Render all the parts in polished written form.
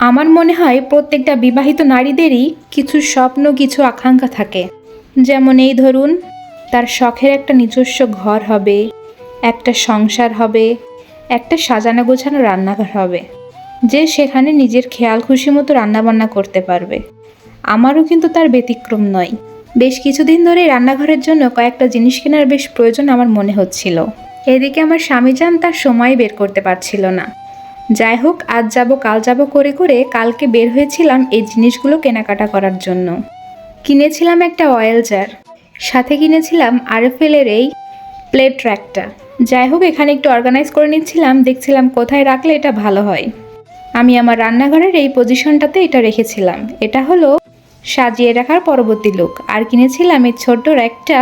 আমার মনে হয় প্রত্যেকটা বিবাহিত নারীদেরই কিছু স্বপ্ন, কিছু আকাঙ্ক্ষা থাকে। যেমন এই ধরুন, তার শখের একটা নিজস্ব ঘর হবে, একটা সংসার হবে, একটা সাজানো গোছানো রান্নাঘর হবে, যে সেখানে নিজের খেয়াল খুশি মতো রান্নাবান্না করতে পারবে। আমারও কিন্তু তার ব্যতিক্রম নয়। বেশ কিছুদিন ধরেই রান্নাঘরের জন্য কয়েকটা জিনিস কেনার বেশ প্রয়োজন আমার মনে হচ্ছিল। এদিকে আমার স্বামীজান তার সময় বের করতে পারছিল না। যাই হোক, আজ যাব কাল যাব করে করে কালকে বের হয়েছিলাম এই জিনিসগুলো কেনাকাটা করার জন্য। কিনেছিলাম একটা অয়েল জার, সাথে কিনেছিলাম আরএফএলের এই প্লেট র্যাকটা। যাই হোক, এখানে একটু অর্গানাইজ করে নিচ্ছিলাম, দেখছিলাম কোথায় রাখলে এটা ভালো হয়। আমি আমার রান্নাঘরের এই পজিশনটাতে এটা রেখেছিলাম। এটা হলো সাজিয়ে রাখার পরবর্তী লুক। আর কিনেছিলাম এই ছোট্ট র্যাকটা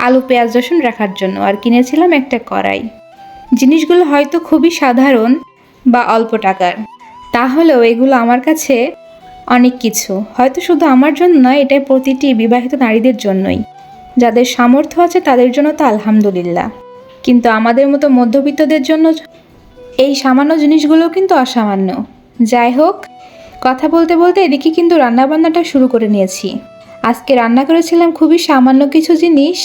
আলু পেঁয়াজ রসুন রাখার জন্য। আর কিনেছিলাম একটা কড়াই। জিনিসগুলো হয়তো খুবই সাধারণ বা অল্প টাকার, তাহলেও এগুলো আমার কাছে অনেক কিছু। হয়তো শুধু আমার জন্য নয়, এটা প্রতিটি বিবাহিত নারীদের জন্যই। যাদের সামর্থ্য আছে তাদের জন্য তো আলহামদুলিল্লাহ, কিন্তু আমাদের মতো মধ্যবিত্তদের জন্য এই সামান্য জিনিসগুলো কিন্তু অসামান্য। যাই হোক, কথা বলতে বলতে এদিকে কিন্তু রান্নাবান্নাটা শুরু করে নিয়েছি। আজকে রান্না করেছিলাম খুবই সামান্য কিছু জিনিস,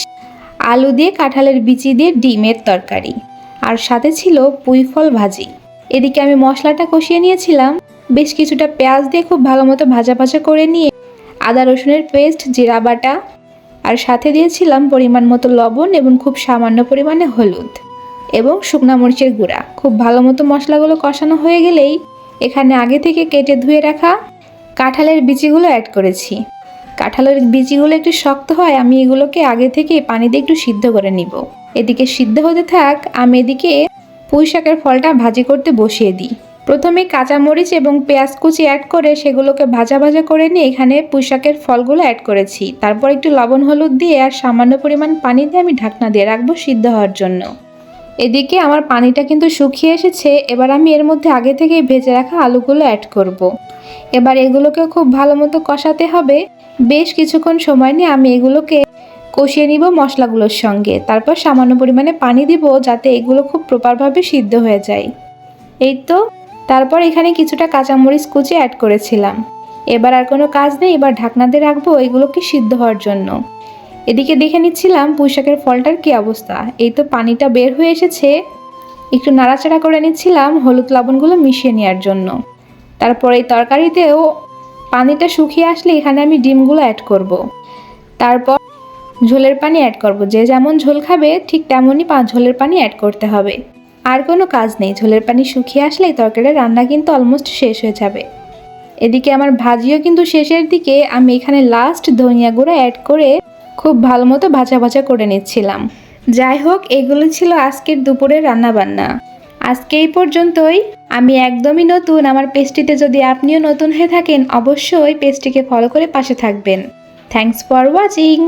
আলু দিয়ে কাঁঠালের বিচি দিয়ে ডিমের তরকারি, আর সাথে ছিল পুঁই ফল ভাজি। এদিকে আমি মশলাটা কষিয়ে নিয়েছিলাম, বেশ কিছুটা পেঁয়াজ দিয়ে খুব ভালো মতো ভাজা ভাজা করে নিয়ে আদা রসুনের পেস্ট, জিরা বাটা, আর সাথে দিয়েছিলাম পরিমাণ মতো লবণ এবং খুব সামান্য পরিমাণে হলুদ এবং শুকনা মরিচের গুঁড়া। খুব ভালো মতো মশলাগুলো কষানো হয়ে গেলেই এখানে আগে থেকে কেটে ধুয়ে রাখা কাঁঠালের বিচিগুলো অ্যাড করেছি। কাঁঠালের বিচিগুলো একটু শক্ত হয়, আমি এগুলোকে আগে থেকে পানি দিয়ে একটু সিদ্ধ করে নিব। এদিকে সিদ্ধ হতে থাক, আমি এদিকে পুঁই শাকের ফলটা ভাজি করতে বসিয়ে দিই। প্রথমে কাঁচামরিচ এবং পেঁয়াজ কুচি অ্যাড করে সেগুলোকে ভাজা ভাজা করে নিয়ে এখানে পুঁই শাকের ফলগুলো অ্যাড করেছি। তারপর একটু লবণ হলুদ দিয়ে আর সামান্য পরিমাণ পানি দিয়ে আমি ঢাকনা দিয়ে রাখবো সিদ্ধ হওয়ার জন্য। এদিকে আমার পানিটা কিন্তু শুকিয়ে এসেছে। এবার আমি এর মধ্যে আগে থেকেই ভেজে রাখা আলুগুলো অ্যাড করব। এবার এগুলোকে খুব ভালো মতো কষাতে হবে। বেশ কিছুক্ষণ সময় নিয়ে আমি এগুলোকে কষিয়ে নিব মশলাগুলোর সঙ্গে। তারপর সামান্য পরিমাণে পানি দিব যাতে এগুলো খুব প্রপারভাবে সিদ্ধ হয়ে যায়। এই তো, তারপর এখানে কিছুটা কাঁচামরিচ কুচি অ্যাড করেছিলাম। এবার আর কোনো কাজ নেই, এবার ঢাকনা দিয়ে রাখবো এগুলোকে সিদ্ধ হওয়ার জন্য। এদিকে দেখে নিচ্ছিলাম পুঁই শাকের ফলটার কী অবস্থা। এই তো পানিটা বের হয়ে এসেছে, একটু নাড়াচাড়া করে নিচ্ছিলাম হলুদ লবণগুলো মিশিয়ে নেওয়ার জন্য। তারপর এই তরকারিতেও পানিটা শুকিয়ে আসলে এখানে আমি ডিমগুলো অ্যাড করব। তারপর ঝোলের পানি অ্যাড করব। যে যেমন ঝোল খাবে ঠিক তেমনই ঝোলের পানি অ্যাড করতে হবে। আর কোনো কাজ নেই, ঝোলের পানি শুকিয়ে আসলে এই তরকারির রান্না কিন্তু অলমোস্ট শেষ হয়ে যাবে। এদিকে আমার ভাজিও কিন্তু শেষের দিকে। আমি এখানে লাস্ট ধনিয়া গুঁড়া অ্যাড করে খুব ভালো মতো ভাজা ভাজা করে নিচ্ছিলাম। যাই হোক, এগুলো ছিল আজকের দুপুরের রান্নাবান্না। আজকে এই পর্যন্তই। আমি একদমই নতুন, আমার পেজটিতে যদি আপনিও নতুন হয়ে থাকেন অবশ্যই পেজটিকে ফলো করে পাশে থাকবেন। Thanks for watching.